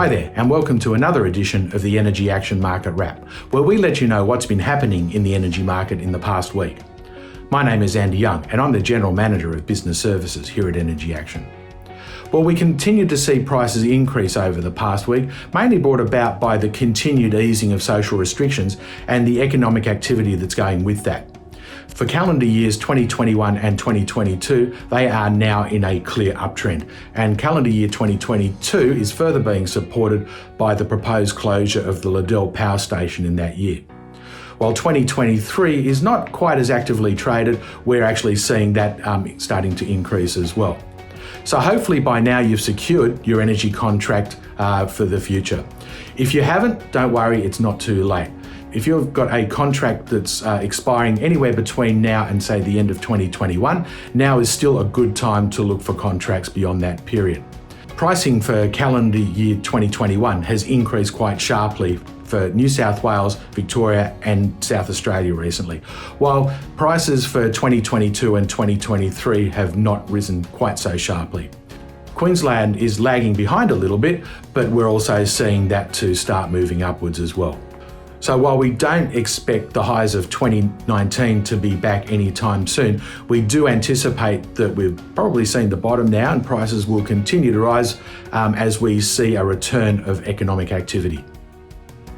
Hi there, and welcome to another edition of the Energy Action Market Wrap, where we let you know what's been happening in the energy market in the past week. My name is Andy Young, and I'm the General Manager of Business Services here at Energy Action. Well, we continued to see prices increase over the past week, mainly brought about by the continued easing of social restrictions and the economic activity that's going with that. For calendar years 2021 and 2022, they are now in a clear uptrend, and calendar year 2022 is further being supported by the proposed closure of the Liddell Power Station in that year. While 2023 is not quite as actively traded, we're actually seeing that starting to increase as well. So hopefully by now you've secured your energy contract for the future. If you haven't, don't worry, it's not too late. If you've got a contract that's expiring anywhere between now and say the end of 2021, now is still a good time to look for contracts beyond that period. Pricing for calendar year 2021 has increased quite sharply for New South Wales, Victoria and South Australia recently, while prices for 2022 and 2023 have not risen quite so sharply. Queensland is lagging behind a little bit, but we're also seeing that to start moving upwards as well. So while we don't expect the highs of 2019 to be back anytime soon, we do anticipate that we've probably seen the bottom now and prices will continue to rise as we see a return of economic activity.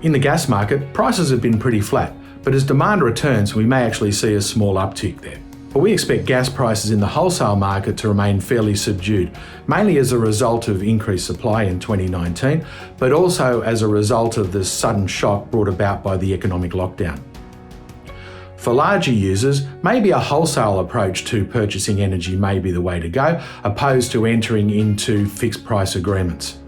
In the gas market, prices have been pretty flat, but as demand returns, we may actually see a small uptick there. But we expect gas prices in the wholesale market to remain fairly subdued, mainly as a result of increased supply in 2019, but also as a result of the sudden shock brought about by the economic lockdown. For larger users, maybe a wholesale approach to purchasing energy may be the way to go, opposed to entering into fixed price agreements.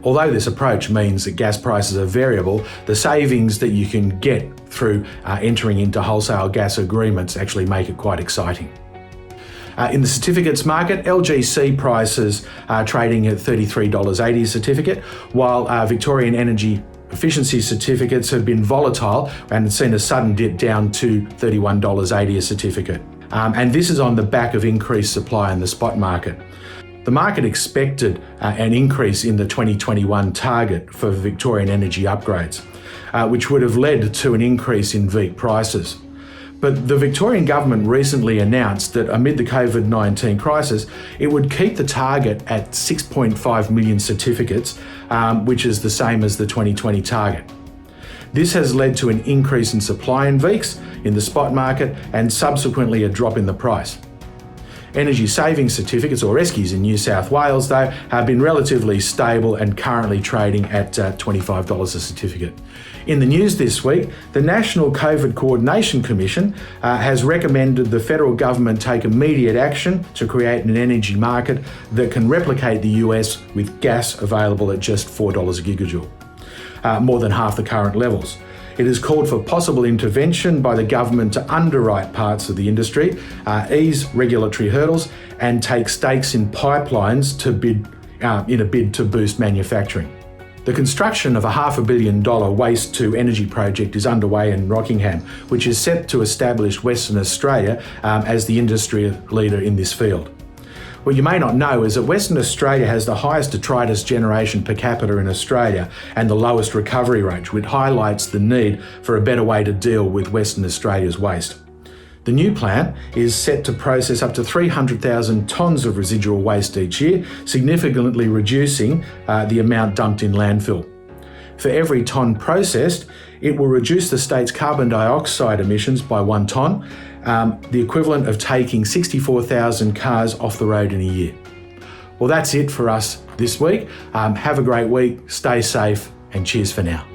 Although this approach means that gas prices are variable, the savings that you can get through entering into wholesale gas agreements actually make it quite exciting. In the certificates market, LGC prices are trading at $33.80 a certificate, while Victorian Energy Efficiency certificates have been volatile and seen a sudden dip down to $31.80 a certificate. And this is on the back of increased supply in the spot market. The market expected an increase in the 2021 target for Victorian energy upgrades, which would have led to an increase in VEEC prices. But the Victorian government recently announced that amid the COVID-19 crisis, it would keep the target at 6.5 million certificates, which is the same as the 2020 target. This has led to an increase in supply in VEECs in the spot market and subsequently a drop in the price. Energy savings certificates, or ESCIs in New South Wales, though, have been relatively stable and currently trading at $25 a certificate. In the news this week, the National COVID Coordination Commission has recommended the federal government take immediate action to create an energy market that can replicate the US with gas available at just $4 a gigajoule, more than half the current levels. It has called for possible intervention by the government to underwrite parts of the industry, ease regulatory hurdles, and take stakes in pipelines to in a bid to boost manufacturing. The construction of a $500 million waste to energy project is underway in Rockingham, which is set to establish Western Australia as the industry leader in this field. What you may not know is that Western Australia has the highest detritus generation per capita in Australia and the lowest recovery rate, which highlights the need for a better way to deal with Western Australia's waste. The new plant is set to process up to 300,000 tonnes of residual waste each year, significantly reducing the amount dumped in landfill. For every tonne processed, it will reduce the state's carbon dioxide emissions by 1 tonne, the equivalent of taking 64,000 cars off the road in a year. Well, that's it for us this week. Have a great week, stay safe, and cheers for now.